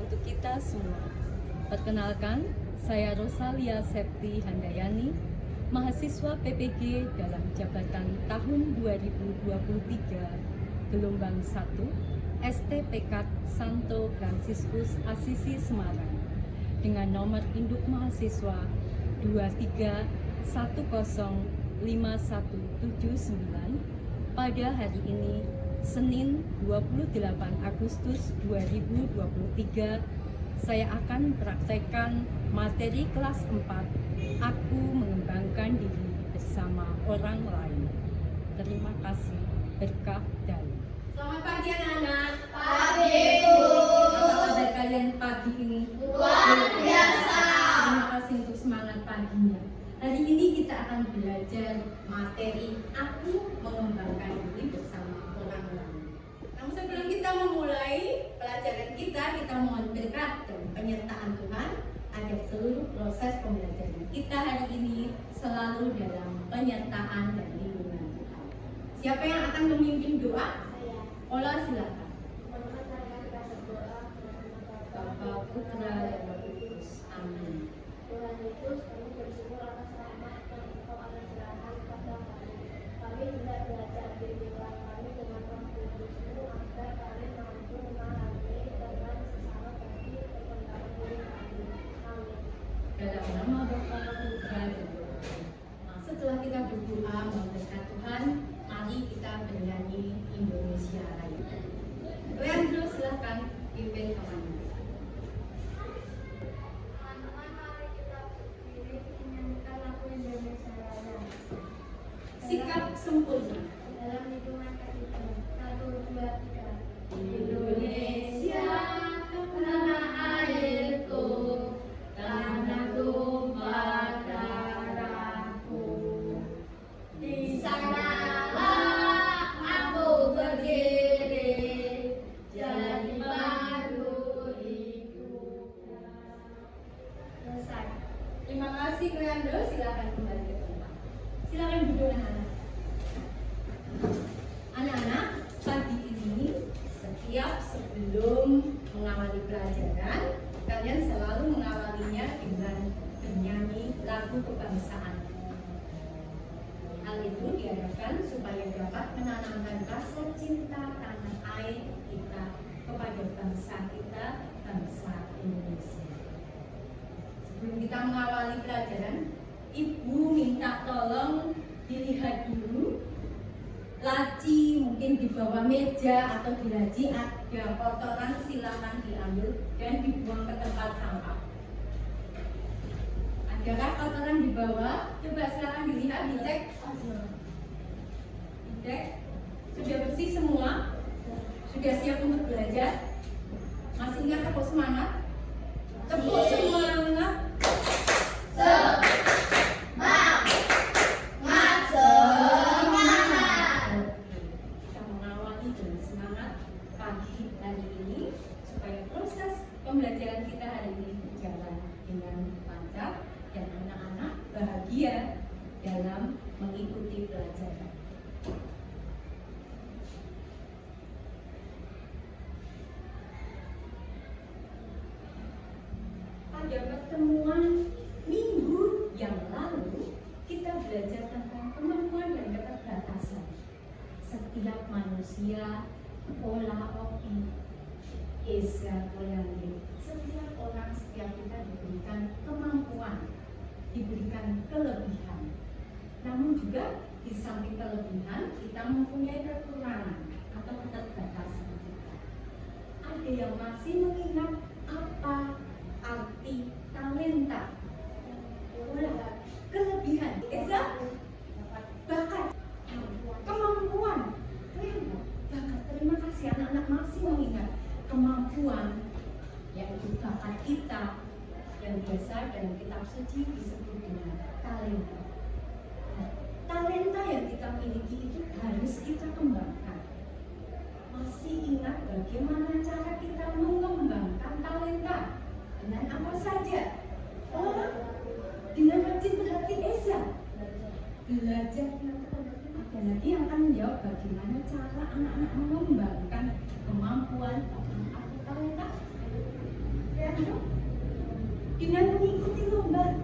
untuk kita semua. Perkenalkan, saya Rosalia Septi Handayani, mahasiswa PPG dalam jabatan tahun 2023, gelombang 1, STPK Santo Fransiskus Asisi Semarang, dengan nomor induk mahasiswa 23105179 pada hari ini, Senin 28 Agustus 2023, saya akan praktekkan materi kelas 4, Aku Mengembangkan Diri Bersama Orang Lain. Terima kasih. Berkah dari. Selamat pagi anak-anak. Pagi, Bu. Apa kabar kalian pagi ini? Luar biasa. Terima kasih untuk semangat paginya. Hari ini kita akan belajar materi Aku Mengembangkan Diri Bersama Orang Lain. Namun sebelum kita memulai pelajaran kita mohon berkat dan penyertaan Tuhan agar seluruh proses pembelajaran kita hari ini selalu dalam penyertaan dan lindungan Tuhan. Siapa yang akan memimpin doa? Ola, silakan. Bapa, Putra, dan Roh Kudus. Amin. Tuhan Yesus, kami bersyukur atas rahmat yang Engkau anugerahkan kepada kami. Kami hendak belajar bimbinglah kami dengan Roh Kudus-Mu agar kami mampu memahami dengan sesama bagi perkembangan diri kami. Amin. Dalam nama Bapa, Putra, dan Roh Kudus. Setelah kita berdoa berkat Tuhan, mari kita bernyanyi Indonesia Raya. Leandro, silakan pimpin kemana? Teman-teman, mari kita berdiri menyanyikan lagu Indonesia Raya. Sikap sempurna. Dalam hitungan ketiga, 1, 2, 3. Indonesia, tanah airku, tanah tumpah darahku. Di sanalah aku berdiri, jadi baru hidupnya. Selesai. Terima kasih Leandro, silakan kembali ke tempat. Silakan duduk anak-anak. Anak-anak, pagi ini setiap sebelum mengawali pelajaran, kalian selalu mengawalinya dengan bernyanyi lagu kebangsaan. Hal itu diharapkan supaya dapat menanamkan rasa cinta tanah air kita kepada bangsa kita, bangsa Indonesia. Sebelum kita mengawali pelajaran, Ibu minta tolong dilihat dulu laci, mungkin di bawah meja atau di laci ada kotoran, silakan diambil dan dibuang ke tempat sampah. Adakah kotoran di bawah? Coba silakan dilihat, dicek. Dicek. Sudah bersih semua? Sudah siap untuk belajar? Masih ingat tepuk semangat? Tepuk semangat. Kita mengawali dengan semangat pagi hari ini supaya proses pembelajaran kita hari ini berjalan dengan lancar dan anak-anak bahagia dalam mengikuti pelajaran. Pada pertemuan minggu yang lalu, kita belajar tentang kemampuan dan keterbatasan. Setiap manusia, pola opi, Esa Poyandi, setiap orang, setiap kita diberikan kemampuan, diberikan kelebihan. Namun juga di samping kelebihan, kita mempunyai kekurangan atau keterbatasan kita. Ada yang masih mengingat apa arti talenta? Kelebihan, Eza, bakat, kemampuan, bakat. Terima kasih anak-anak masih mengingat kemampuan, yaitu bakat kita yang biasa dalam kitab suci disebut dengan talenta. Nah, talenta yang kita miliki itu harus kita kembangkan. Masih ingat bagaimana cara kita mengembangkan talenta? Dengan apa saja? Dengan rajin berlatih Esa. Belajar. Ada lagi yang akan menjawab bagaimana cara anak-anak mengembangkan kemampuan atau talenta. Ya, dengan mengikuti lomba,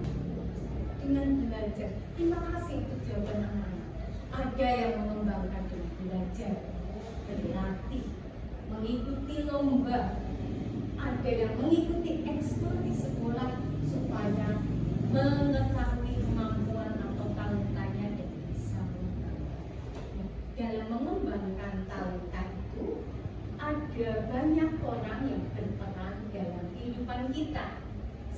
dengan belajar. Terima kasih untuk jawaban anak-anak. Ada yang mengembangkan dengan belajar, berlatih, mengikuti lomba. Ada yang mengikuti ekskul di sekolah supaya mengetahui kemampuan atau talentanya dan bisa mengembangkan. Dalam mengembangkan talenta itu, ada banyak orang yang berperan dalam kehidupan kita,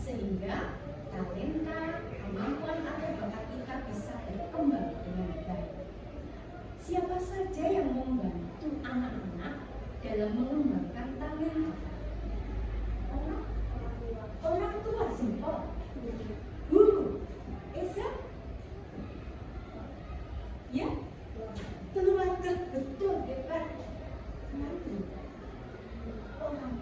sehingga talenta, kemampuan atau bakat kita bisa berkembang dengan baik. Siapa saja yang membantu anak-anak dalam mengembangkan talenta? Orang tua simpel, guru, Esa, ya, keluarga betul hebat, orang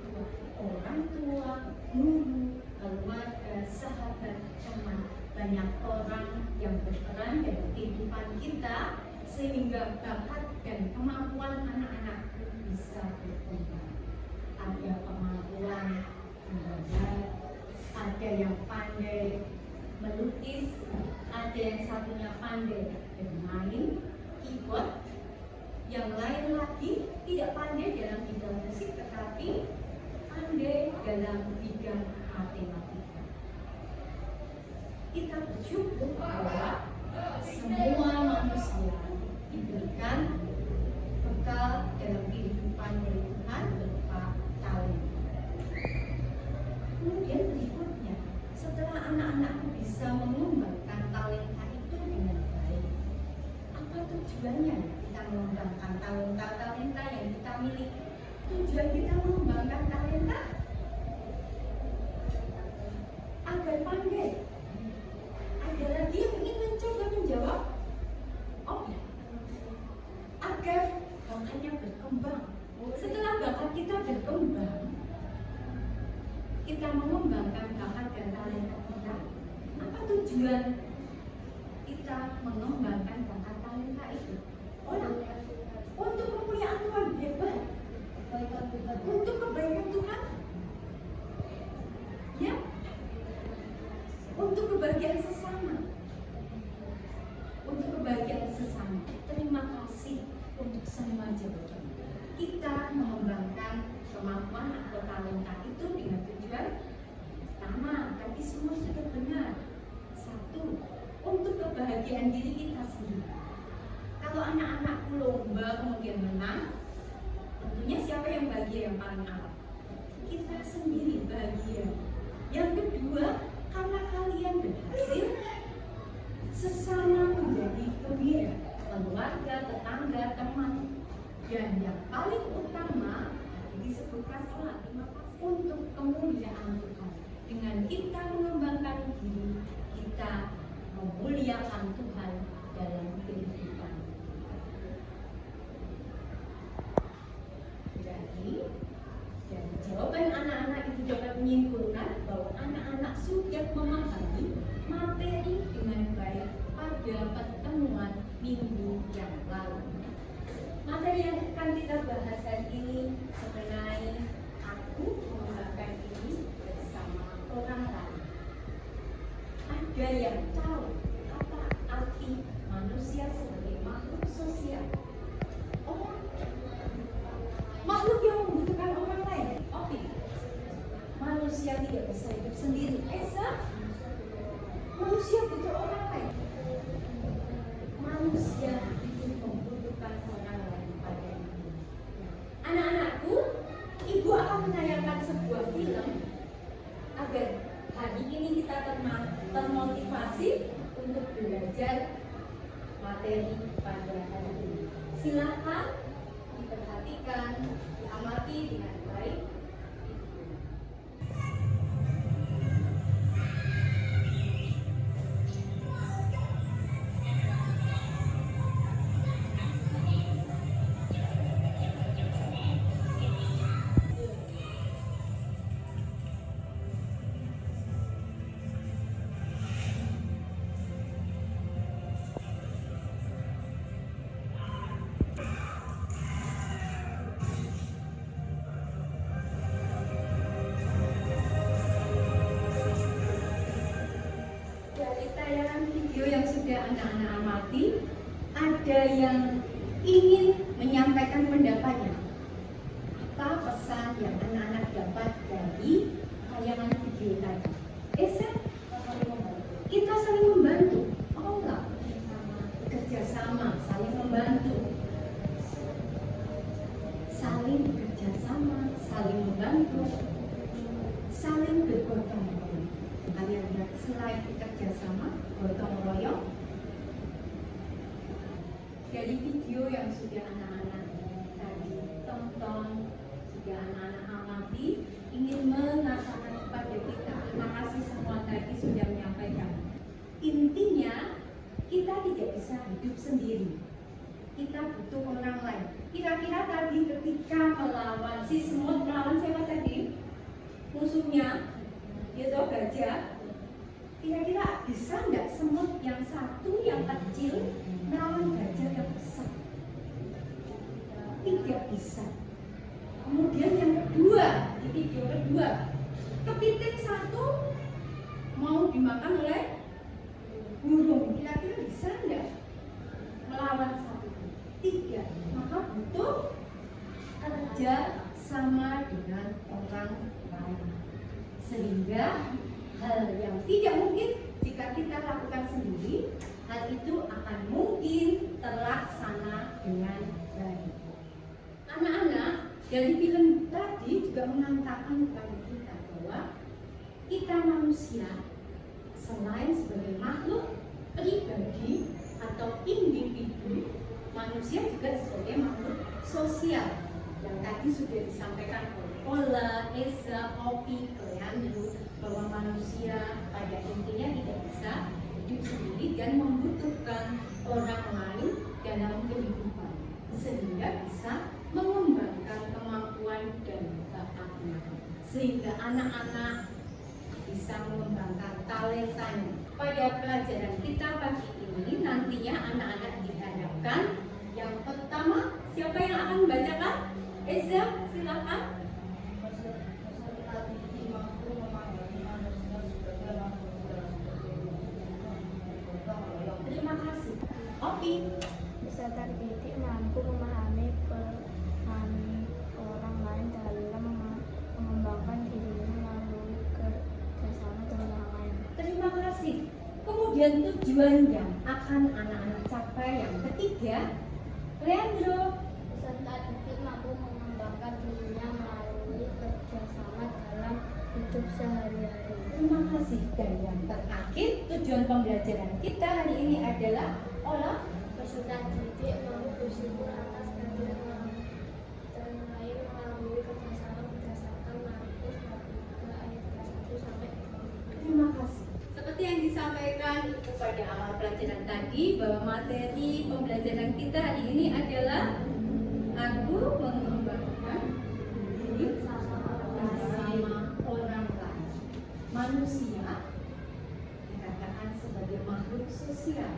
tua, guru, keluarga, sahabat, teman, banyak orang yang berperan dalam kehidupan kita sehingga bakat dan kemampuan anak-anak bisa berkembang. Ada kemampuan membaca, ada yang pandai melukis, ada yang satunya pandai bermain keyboard, yang lain lagi tidak pandai dalam bidang musik tetapi pandai dalam bidang matematika. Kita bersyukur bahwa semua manusia diberikan bekal dalam kehidupan dari Tuhan berupa talenta. Kemudian berikutnya, setelah anak-anak bisa mengembangkan talenta itu dengan baik, apa tujuannya kita mengembangkan talenta yang kita miliki? Tujuan kita mengembangkan talenta agar pandai. Ada lagi yang ingin mencoba menjawab? Oh ya, agar bakatnya berkembang. Setelah bakat kita berkembang, kita mengembangkan bakat dan talenta kita. Apa tujuan kita mengembangkan bakat talenta itu? Untuk kemuliaan Tuhan, hebat. Untuk kebaikan Tuhan, ya. Untuk kebahagiaan sesama. Untuk kebahagiaan sesama. Terima kasih untuk semua jawaban. Kita mengembangkan kemampuan atau talenta itu dengan tujuan pertama, tadi semua sudah benar. Satu, untuk kebahagiaan diri kita sendiri. Kalau anak-anak lomba kemudian menang, tentunya siapa yang bahagia yang paling awal? Kita sendiri bahagia. Yang kedua, karena kalian berhasil, sesama menjadi gembira, keluarga, tetangga, teman. Dan yang paling utama disebutkan sholat, untuk kemuliaan Tuhan. Dengan kita mengembangkan diri, kita memuliakan Tuhan dalam kehidupan. Jadi, dari jawaban anak-anak itu dapat menyimpulkan bahwa anak-anak sudah memahami materi dengan baik pada pertemuan minggu yang lalu. Materi yang akan kita bahas hari ini mengenai aku mengembangkan diri bersama orang lain. Ada yang tahu apa arti manusia sebagai makhluk sosial? Makhluk yang membutuhkan orang lain. Oke. Manusia tidak bisa hidup sendiri. Esa, manusia butuh orang lain. Manusia itu membutuhkan orang lain pada dirinya. Anak-anakku, ibu akan menayangkan sebuah film agar hari ini kita termotivasi untuk belajar materi pada hari ini. Silakan diperhatikan, diamati dengan baik. video yang sudah anak-anak amati, ada yang ingin menyampaikan pendapatnya. Apa pesan yang anak-anak dapat dari tayangan video tadi? Esa, kita saling membantu. Oh enggak? Bekerja sama, saling membantu. Saling bekerja sama, saling membantu, saling bergotong royong. Kalian lihat selain bekerja sama, gotong royong. Dari video yang sudah anak-anak tadi tonton, sudah anak-anak amati, ingin mengatakan kepada kita, terima kasih semua tadi sudah menyampaikan. Intinya, kita tidak bisa hidup sendiri. Kita butuh orang lain. Kira-kira tadi ketika melawan si semut, melawan siapa tadi? Musuhnya, yaitu gajah. Kira-kira bisa nggak semut yang satu yang kecil melawan gajah yang besar? Tidak bisa. Kemudian yang kedua, di video kedua, kepiting satu mau dimakan oleh burung. Kira-kira bisa nggak melawan satu? Tidak. Maka butuh kerja sama dengan orang lain. Sehingga hal yang tidak mungkin jika kita lakukan sendiri, hal itu akan mungkin terlaksana dengan baik. Anak-anak, dari film tadi juga mengatakan kepada kita bahwa kita manusia selain sebagai makhluk pribadi atau individu, manusia juga sebagai makhluk sosial yang tadi sudah disampaikan oleh Ola, Eza, Opi, Cleandro, bahwa manusia pada intinya tidak bisa hidup sendiri dan membutuhkan orang lain dalam kehidupan sehingga bisa mengembangkan kemampuan dan bakatnya, sehingga anak-anak bisa mengembangkan talentanya. Pada pelajaran kita pagi ini nantinya anak-anak dihadapkan yang pertama, siapa yang akan membacakan? Eza, silakan. Terima kasih. Opi. Peserta didik mampu memahami peran orang lain dalam mengembangkan dirinya melalui kerjasama dengan orang lain. Terima kasih. Kemudian tujuan yang akan anak-anak capai yang ketiga, Leandro. Peserta didik mampu mengembangkan dirinya melalui kerjasama dalam hidup sehari-hari. Terima kasih. Dan yang terakhir, tujuan pembelajaran kita hari ini adalah olah. Peserta didik mampu bersyukur atas kehadiran orang lain melalui kerjasama berdasarkan Markus 3 ayat 31 sampai 32. Terima kasih. Seperti yang disampaikan Ibu pada awal pelajaran tadi, bahwa materi pembelajaran kita hari ini adalah aku mengembangkan diri bersama orang lain. Manusia dikatakan sebagai makhluk sosial,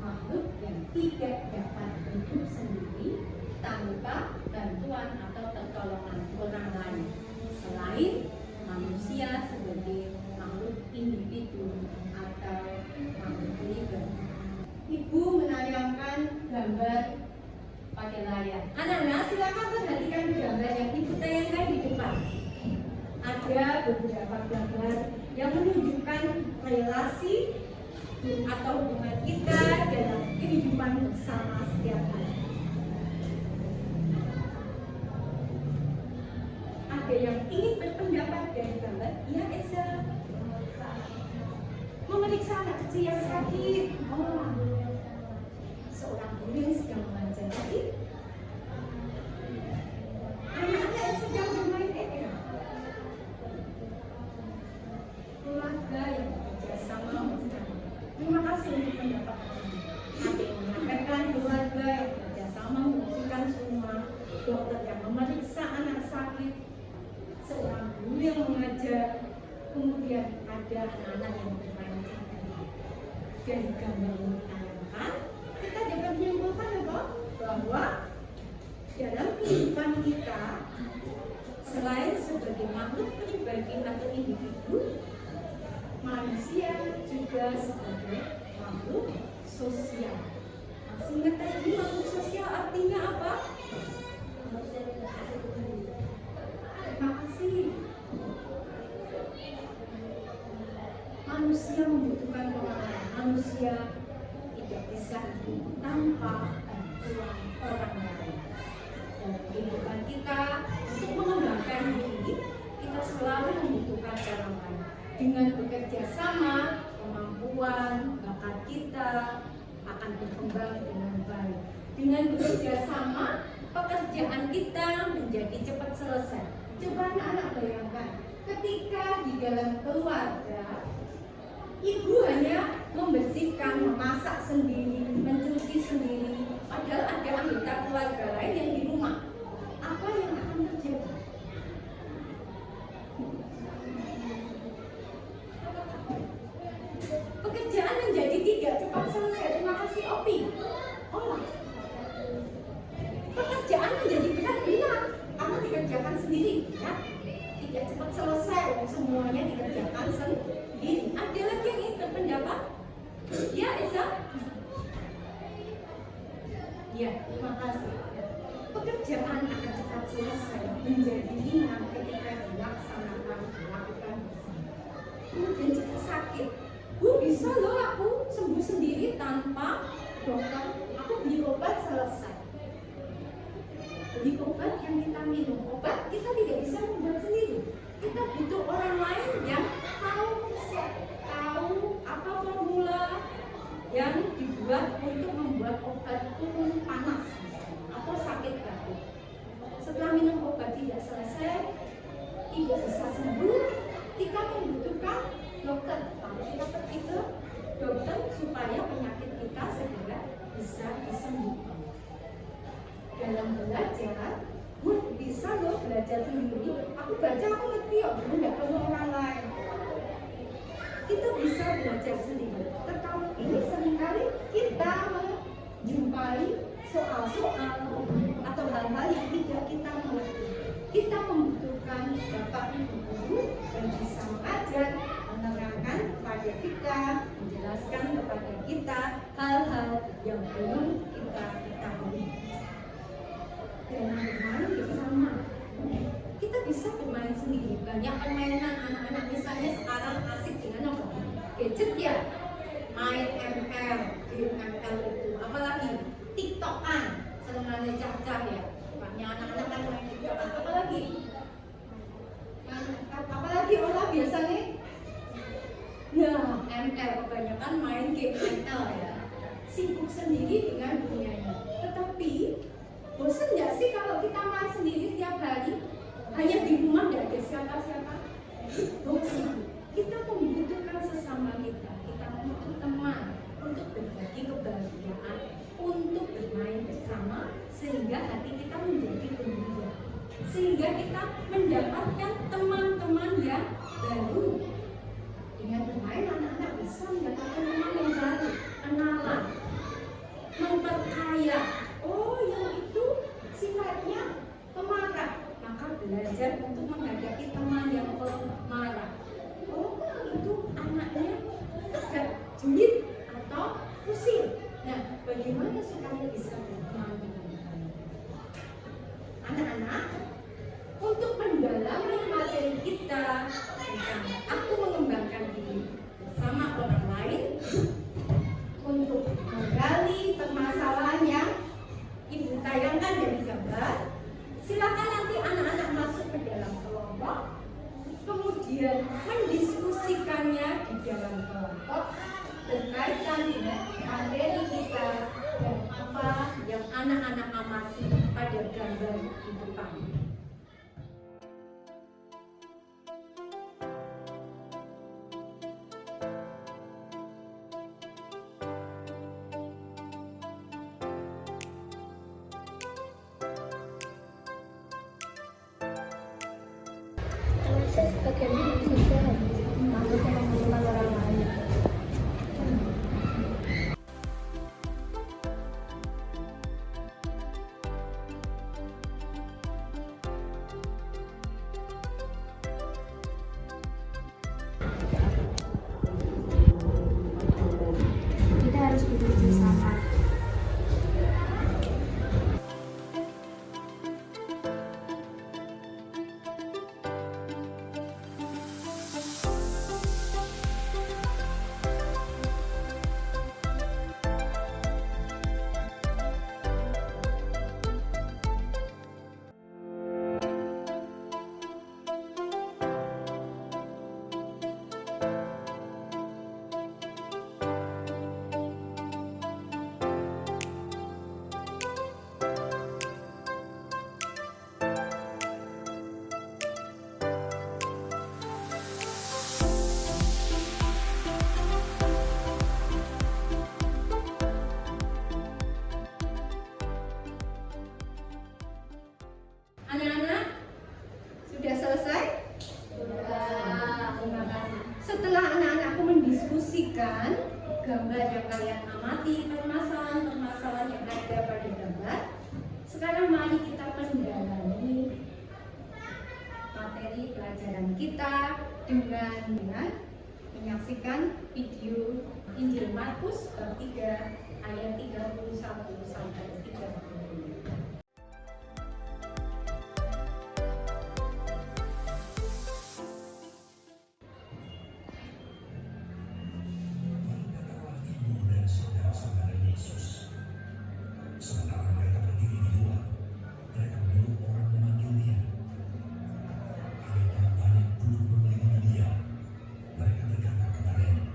makhluk yang tidak dapat hidup sendiri tanpa bantuan atau pertolongan orang lain selain manusia sebagai makhluk individu atau makhluk pribadi. Ibu menayangkan gambar pada layar. Anak-anak silakan perhatikan gambar yang Ibu tayangkan di depan. Ada beberapa gambar yang menunjukkan relasi atau hubungan kita dalam kehidupan bersama setiap hari. Ada yang ingin berpendapat dari gambar? Ya, Esa. Memeriksa anak kecil yang sakit. Oh, seorang guru yang sedang mengajari anak-anak yang sedang bermain egrang. Keluarga yang bekerja sama bersama. Terima kasih untuk pendapat kami. Ada yang mengatakan keluarga yang bekerja sama mengumpulkan semua, dokter yang memeriksa anak sakit, seorang guru yang mengajar, kemudian ada anak-anak yang bermain catur. Dari gambar ini ditayangkan, kita dapat menyimpulkan apa? Bahwa dalam kehidupan kita, selain sebagai makhluk pribadi atau individu, manusia juga sebagai sosial. Masih ingat tadi makhluk sosial artinya apa? Terima kasih. Manusia membutuhkan orang lain. Manusia tidak bisa hidup tanpa bantuan orang lain. Dalam kehidupan kita, untuk mengembangkan diri, kita selalu membutuhkan orang lain. Dengan bekerja sama, kemampuan, bakat kita akan berkembang dengan baik. Dengan bekerja sama, pekerjaan kita menjadi cepat selesai. Coba anak-anak bayangkan, ketika di dalam keluarga, ibu hanya membersihkan, memasak sendiri, mencuci sendiri, padahal ada anggota keluarga lain yang di rumah. Apa yang akan terjadi? Pekerjaan menjadi tidak cepat selesai. Terima kasih Opi. Olah. Pekerjaan menjadi benar-benar karena dikerjakan sendiri, ya. Tidak cepat selesai, semuanya dikerjakan sendiri. Ada lagi yang ingin berpendapat? Ya, Esa? Ya, terima kasih. Pekerjaan akan cepat selesai, menjadi ringan ketika dilakukan bersama. Kemudian jika sakit, Bu, bisa loh aku sembuh sendiri tanpa dokter. Aku beli obat selesai. Beli obat yang kita minum. Obat kita tidak bisa membuat sendiri. Kita butuh orang lain yang tahu resep, tahu apa formula yang dibuat untuk membuat obat turun panas atau sakit batuk. Setelah minum obat tidak selesai, tidak bisa sembuh, kita membutuhkan dokter. Lalu kita pergi ke dokter supaya penyakit kita segera bisa disembuhkan. Dalam belajar, Bu, bisa loh belajar sendiri. Aku baca, aku ngerti kok, nggak perlu orang lain. Kita bisa belajar sendiri. Tetapi seringkali kita menjumpai soal-soal atau hal-hal yang tidak kita mengerti. Kita membutuhkan bapak ibu guru yang bisa mengajar, menerangkan kepada kita, menjelaskan kepada kita hal-hal yang belum kita ketahui. Dan bermain bersama. Kita bisa bermain sendiri. Banyak permainan anak-anak misalnya sekarang asik dengan apa? Gadget ya. Main ML, game ML itu. Apalagi TikTokan, senengannya cacah ya. Banyak anak-anak kan main TikTokan. Apalagi olah biasanya. Ya, ML kebanyakan main game ML ya. Sibuk sendiri dengan dunianya. Tetapi bosan nggak sih kalau kita main sendiri setiap hari? Hanya di rumah nggak ada siapa-siapa? Bosan. Kita membutuhkan sesama kita. Kita membutuhkan teman untuk berbagi kebahagiaan, untuk bermain bersama, sehingga hati kita menjadi gembira. Sehingga kita mendapatkan teman-teman yang baru. Dengan bermain, anak-anak bisa mendapatkan teman yang baru, kenalan, memperkaya. Oh, yang itu sifatnya pemarah, maka belajar untuk menghadapi teman yang pemarah. Oh, itu anaknya agak julid atau pusing. Nah, bagaimana supaya bisa berteman dengan baik? Anak-anak, untuk mendalami materi kita tentang aku mengembangkan diri bersama orang lain, untuk menggali permasalahan yang Ibu tayangkan dari gambar. Silakan nanti anak-anak masuk ke dalam kelompok, kemudian mendiskusikannya di dalam kelompok berkaitan dengan materi kita dan apa yang anak-anak amati pada gambar di depan. Saya sebagai lingkungan sosial, maksudnya membutuhkan orang lain. Kita harus bekerja menyaksikan gambar yang kalian amati, permasalahan-permasalahan yang ada pada gambar. Sekarang mari kita mendalami materi pelajaran kita dengan menyaksikan video Injil Markus bab 3 ayat 31 sampai 35. Saudara-saudara Yesus. Sementara mereka berdiri di luar, mereka menyuruh orang memanggil dia. Akhirnya banyak buruh mengelilingi dia. Mereka berkata kepadanya,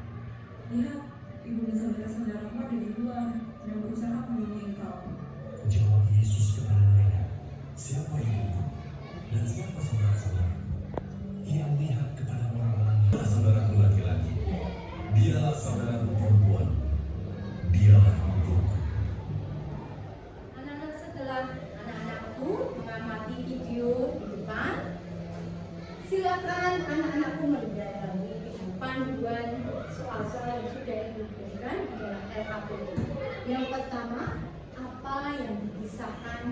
Lihat, ibu dan saudara-saudaramu ada di luar dan berusaha membunuh engkau. jawab Yesus kepada mereka, siapa ibuku dan siapa saudara-saudara? Ia melihat kepada orang-orang yang saudaraku laki-laki. Dialah saudaraku perempuan. Dialah ibuku. Anak-anak, setelah anak-anakku mengamati video di depan, silakan anak-anakku mendalami panduan soal-soal yang sudah diberikan di dalam LKPD. Yang pertama, apa yang dikisahkan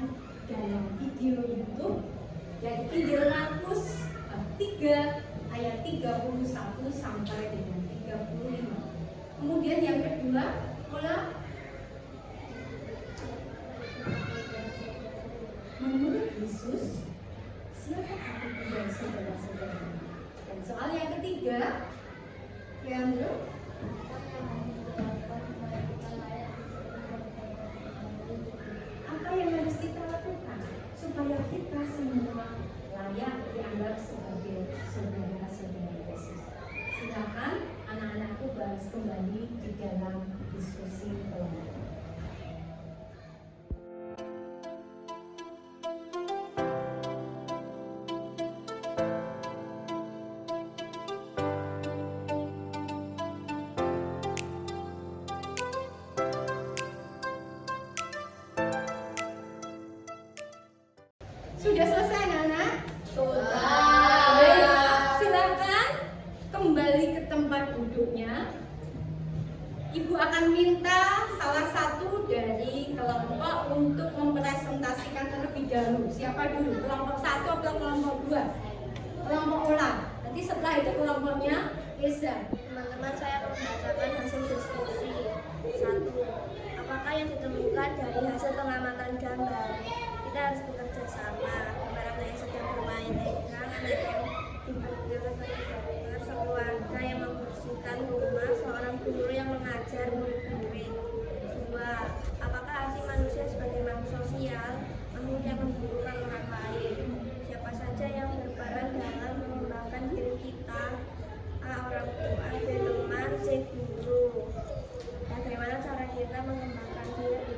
dalam video itu, yaitu Injil Markus 3 ayat 31 sampai dengan 35. Kemudian yang kedua, menurut Yesus, siapa aku dan saudara-saudara? Dan soal yang ketiga, Leandro, apa yang harus kita lakukan supaya kita semua layak dianggap sebagai saudara-saudara Yesus? Silakan anak-anakku bahas kembali di dalam diskusi kelompok. Sudah selesai anak-anak? Sudah. Baik, silakan kembali ke tempat duduknya. Ibu akan minta salah satu dari kelompok untuk mempresentasikan terlebih dahulu. Siapa dulu? Kelompok 1 atau kelompok 2? Kelompok Ola. Nanti setelah itu kelompoknya Eza. Teman-teman, saya akan membacakan hasil diskusi. 1. Apakah yang ditemukan dari hasil pengamatan gambar? Kita harus bekerja sama. Gambar yang sedang bermain egrang, anak yang dibutuhkan sekeluarga yang membersihkan rumah, seorang guru yang mengajar murid-murid. 2. Apakah arti manusia sebagai makhluk sosial? Makhluk yang membutuhkan orang lain. Siapa saja yang berperan dalam mengembangkan diri kita? A. Orang tua, B. Teman, C. Guru. Bagaimana cara kita mengembangkan diri?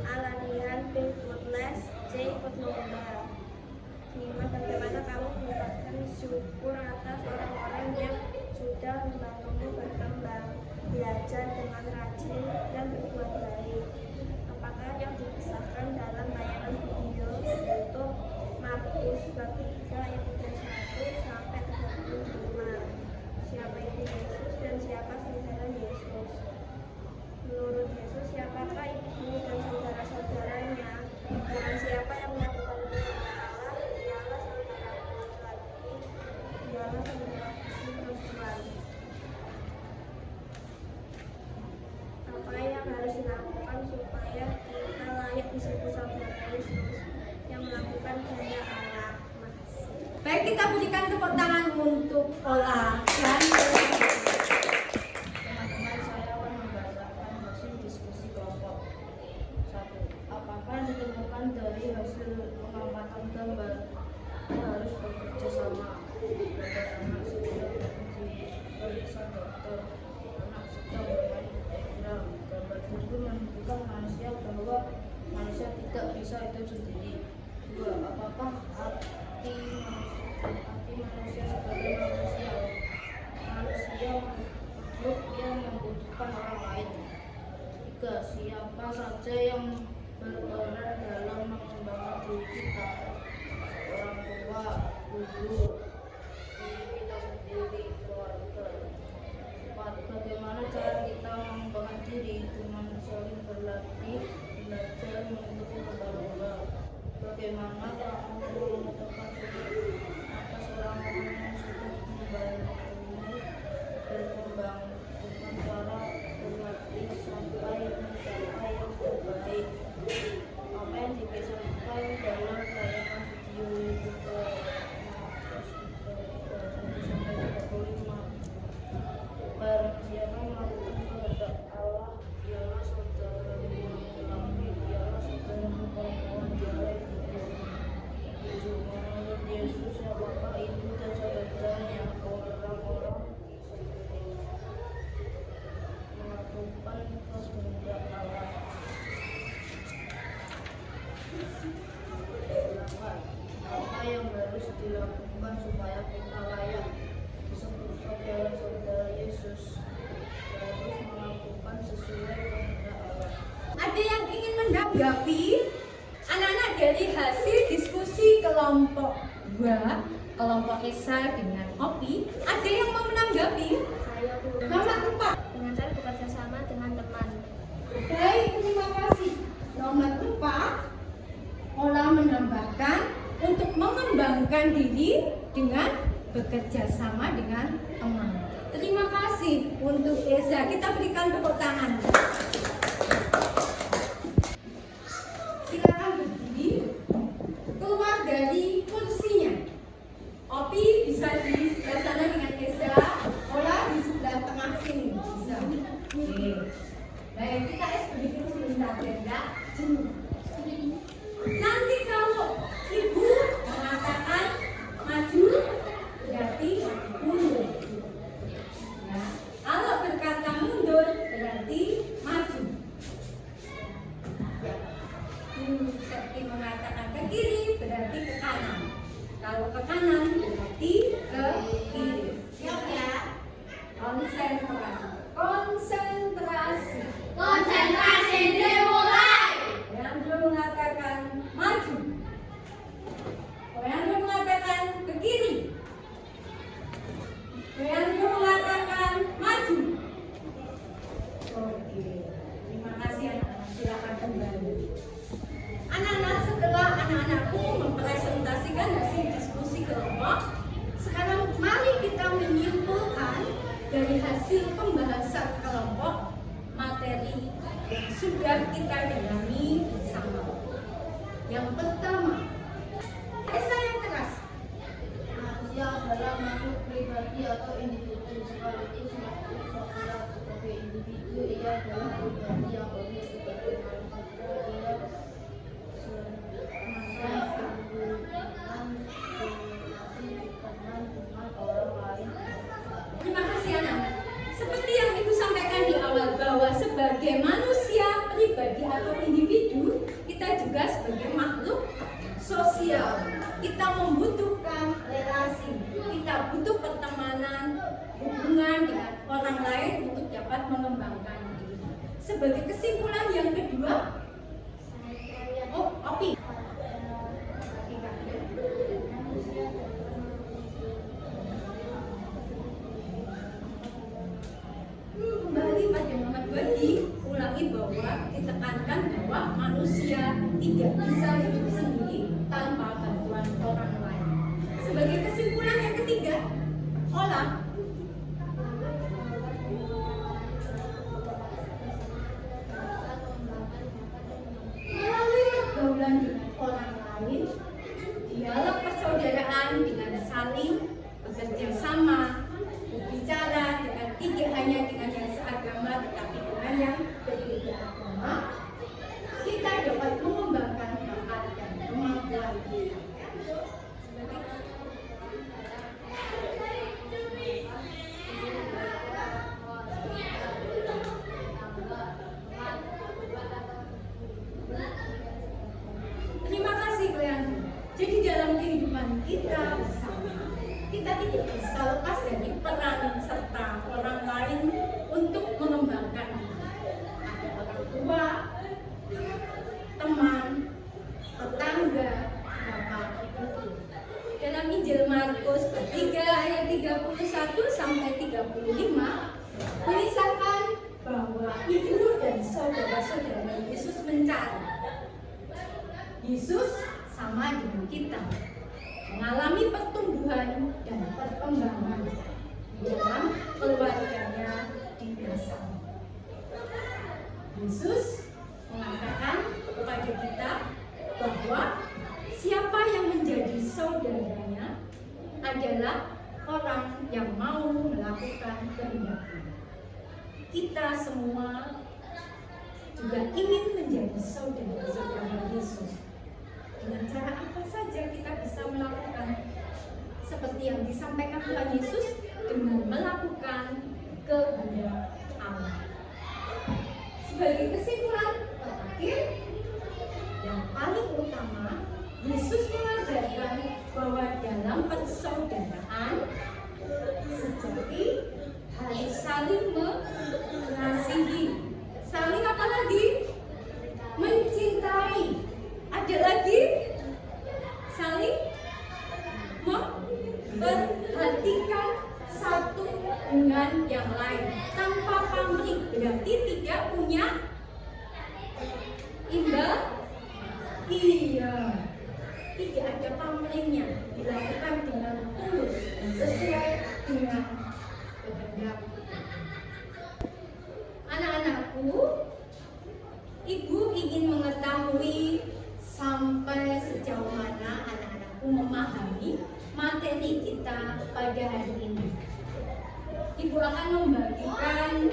A. Latihan, B. Ikut les, C. Ikut lomba. 5. Bagaimana kamu mendapatkan syukur atas orang-orang yang sudah membantumu berkembang, belajar dengan rajin dan berbuat baik? Apakah yang dikisahkan dalam tayangan video untuk Markus bab 3 ayat 31 sampai 35? Siapa itu Yesus dan siapa saudara Yesus? Menurut Yesus, siapakah ibu dan saudara-saudaranya? Dan siapa yang melakukan Allah? Ialah saudara laki-laki, ialah saudara perempuan. Apa yang harus dilakukan supaya kita layak disebut saudara Yesus yang melakukan kehendak Allah? Baik, kita berikan tepuk tangan untuk Ola dan Teman-teman, saya akan membacakan hasil diskusi kelompok. 1. Apakah yang ditemukan dari hasil pengamatan gambar? Kita harus bekerja sama. Anak sedang diperiksa dokter. Anak sedang bermain egrang. Gambar itu menunjukkan manusia bahwa manusia tidak bisa hidup sendiri. 2. Apakah arti manusia sebagai manusia? Manusia makhluk yang membutuhkan orang lain. 3. Siapa saja yang berperan dalam mengembangkan diri kita? Orang tua, guru, diri kita sendiri, keluarga. 4. Bagaimana cara menanggapi? Anak-anak, dari hasil diskusi kelompok 2, kelompok Esa dengan Opi, ada yang mau menanggapi? Saya guru Nomor 4. dengan cara bekerja sama dengan teman. Baik, terima kasih. Nomor 4, Ola menambahkan untuk mengembangkan diri dengan bekerja sama dengan teman. Terima kasih untuk Eza. Kita berikan tepuk tangan. Silakan berdiri, keluar dari kursinya. Opi bisa di sebelah sana dengan Eza, Ola di sebelah tengah sini. Bisa. Oke. Baik, kita berdiri sebentar ya. Nanti kalau ibu mengatakan maju, berarti mundur. Ya. Kalau berkata mundur, berarti maju. Seperti mengatakan ke kiri, berarti ke kanan. Kalau ke kanan, berarti ke kiri. Siap ya? Konsentrasi. Konsentrasi. Konsentrasi dimulai. Yang dulu mengatakan maju. Yang dulu mengatakan ke kiri. Yang dulu mengatakan maju. Oke, terima kasih anak-anak. Silakan kembali. Anak-anak, setelah anak-anakku mempresentasikan hasil diskusi kelompok, sekarang mari kita menyimpulkan dari hasil pembahasan kelompok materi yang sudah kita dalami bersama. Yang pertama, Esa yang keras. Manusia adalah makhluk pribadi atau individu sekaligus makhluk sosial. Sebagai individu, ia adalah pribadi yang unik. Sebagai manusia, ia semacam hubungan relasi dengan orang lain. Terima kasih anak-anak. Seperti yang Ibu sampaikan di awal bahwa sebagai manusia pribadi atau individu, kita juga sebagai makhluk sosial. Kita membutuhkan relasi, kita butuh pertemanan, hubungan dengan orang lain untuk dapat mengembangkan diri. Sebagai kesimpulan yang kedua, Opi. Kembali pada nomor 2 diulangi bahwa ditekankan bahwa manusia tidak bisa hidup sendiri tanpa bantuan orang lain. Sebagai kesimpulan yang ketiga, Ola melalui pergaulan dengan orang lain, dialog persaudaraan dengan saling bekerja sama, berbicara dengan tidak hanya dengan yang seagama tetapi dengan yang berbeda agama, kita dapat mengembangkan bakat dan kemampuan kita. Terima kasih kalian. Jadi dalam kehidupan kita bersama, kita tidak bisa lepas dari peran serta orang lain untuk mengembangkan diri. Ada orang tua, teman, tetangga, bapak, ibu. Dalam Injil Markus 3 ayat 31 sampai 35 mengisahkan bahwa ibu dan saudara-saudara Yesus mencari. Yesus sama dengan kita, mengalami pertumbuhan dan perkembangan di dalam keluarganya di desa. Yesus mengatakan kepada kita bahwa siapa yang menjadi saudaranya adalah orang yang mau melakukan kehendaknya. Kita semua juga ingin menjadi saudara-saudara Yesus. Dengan cara apa saja kita bisa melakukan seperti yang disampaikan Tuhan Yesus dengan melakukan kehendak Allah. Sebagai kesimpulan terakhir yang paling utama, Yesus mengajarkan bahwa dalam persaudaraan sejati harus saling mengasihi, saling apa lagi? Mencintai. dengan yang lain tanpa pamrih, berarti tidak punya imbal. Iya, tidak ada pamrihnya, dilakukan dengan tulus sesuai dengan kehendak. Anak-anakku, ibu ingin mengetahui sampai sejauh mana anak-anakku memahami materi kita pada hari ini. Ibu akan membagikan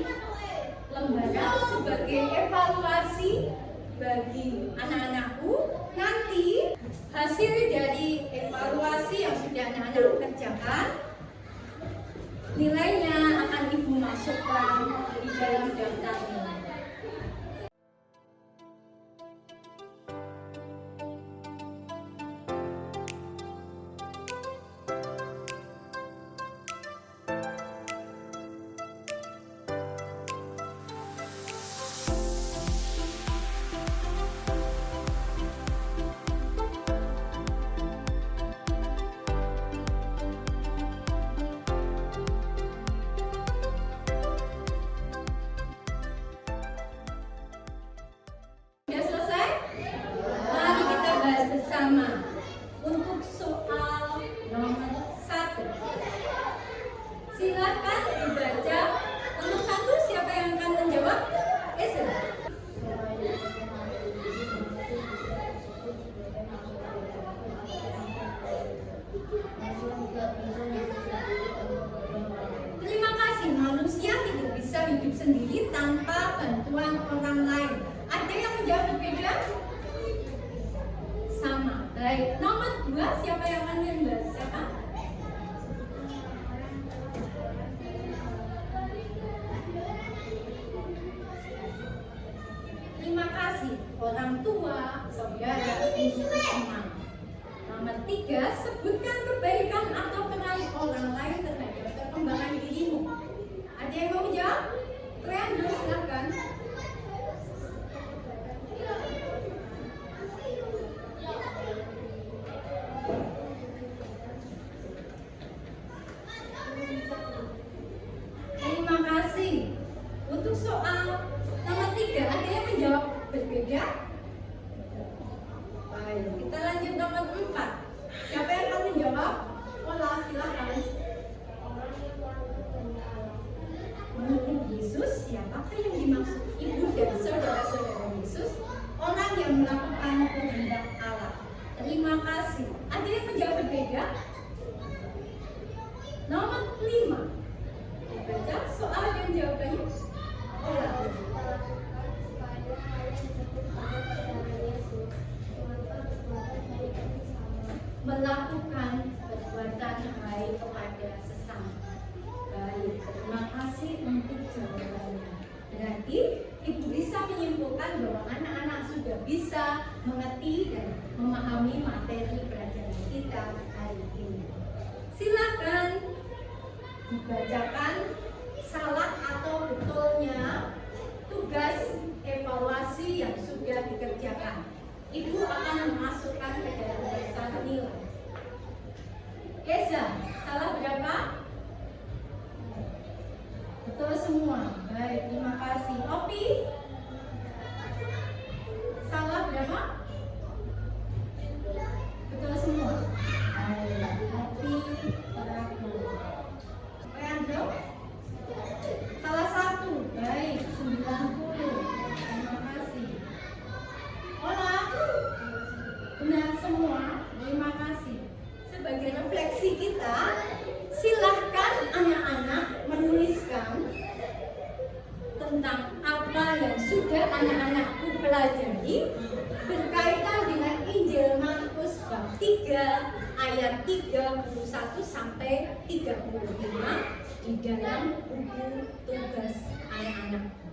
lembaran sebagai evaluasi bagi anak-anakku. Nanti hasil dari evaluasi yang sudah anak-anak kerjakan, nilainya akan ibu masukkan di dalam daftar nilai. Sudah selesai? Mari kita bahas bersama untuk soal nomor 1. Silakan dibaca. Nomor 1 siapa yang akan menjawab? Esa. Terima kasih, manusia tidak bisa hidup sendiri tanpa bantuan orang lain. Ada yang menjawab berbeda? Sama. Baik. Nomor 2 siapa yang akan membacakan? Terima kasih. Orang tua, saudara, ibu, teman. Nomor 3, sebutkan kebaikan atau peran orang lain terhadap perkembangan dirimu. Ada yang mau menjawab? Kalian dulu silakan. Terima kasih. Untuk soal nomor 3, ada yang menjawab berbeda? Baik, kita lanjut nomor 4. Siapa yang akan menjawab? Olah, silakan. Menurut Yesus, siapakah yang dimaksud ibu dan saudara-saudara Yesus? Orang yang melakukan kehendak Allah. Terima kasih. Ada yang menjawab berbeda? Nomor 5. Baca soal dan jawabannya. Olah. Melakukan perbuatan baik kepada sesama. Baik, terima kasih untuk jawabannya. Berarti ibu bisa menyimpulkan bahwa anak-anak sudah bisa mengerti dan memahami materi pelajaran kita hari ini. Silakan dibacakan salah atau betulnya tugas evaluasi yang sudah dikerjakan. Ibu akan memasukkan ke dalam daftar nilai. Eza, salah berapa? Betul semua. Baik, terima kasih. Opi, salah berapa? Betul semua. Baik, Opi, berapa? Leandro, salah 1. Baik, 90. Terima kasih. Ola, benar semua. Terima kasih. Sebagai refleksi kita, silahkan anak-anak menuliskan tentang apa yang sudah anak-anakku pelajari berkaitan dengan Injil Markus bab 3 ayat 31 sampai 35 di dalam buku tugas anak-anakku.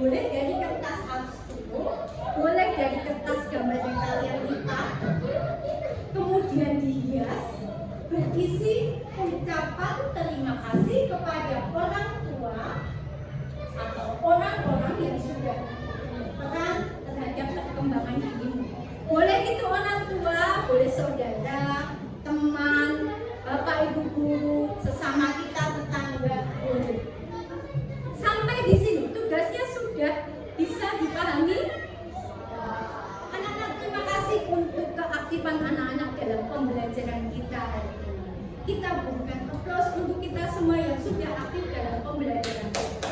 Boleh dari kertas A10, boleh dari kertas gambar yang kalian lipat, kemudian dihias, berisi ucapan terima kasih kepada orang tua atau orang-orang yang sudah berperan terhadap perkembangan dirimu. Boleh itu orang tua, boleh saudara, teman, bapak ibu guru, sesama kita, tetangga, boleh. Sampai di sini tugasnya sudah bisa dipahami. Anak-anak, terima kasih untuk keaktifan anak-anak dalam pembelajaran kita hari ini. Kita berikan aplaus untuk kita semua yang sudah aktif dalam pembelajaran kita.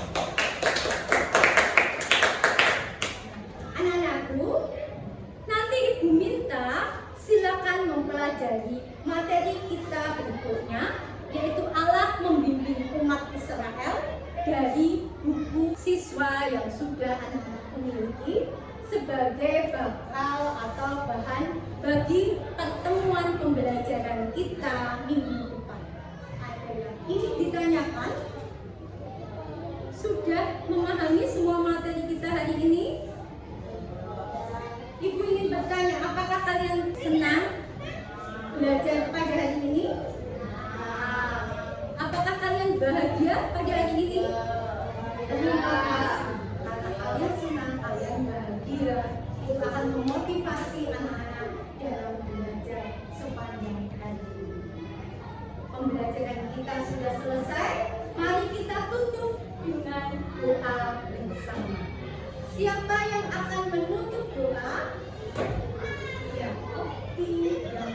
Anak-anakku, nanti Ibu minta silakan mempelajari materi kita berikutnya, yaitu alat membimbing umat Israel dari buku siswa yang sudah anak-anak miliki sebagai bakal atau bahan bagi pertemuan pembelajaran kita minggu depan. Ada yang ingin ditanyakan? Sudah memahami semua materi kita hari ini? Ibu ingin bertanya, apakah kalian senang belajar pada hari ini? Apakah kalian bahagia pada hari ini? Terima kasih. Karena kalian senang, kalian bahagia, itu akan memotivasi anak-anak dalam belajar sepanjang hari ini. Pembelajaran kita sudah selesai. Mari kita tutup dengan doa bersama. Siapa yang akan menutup doa? Ya, Okti yang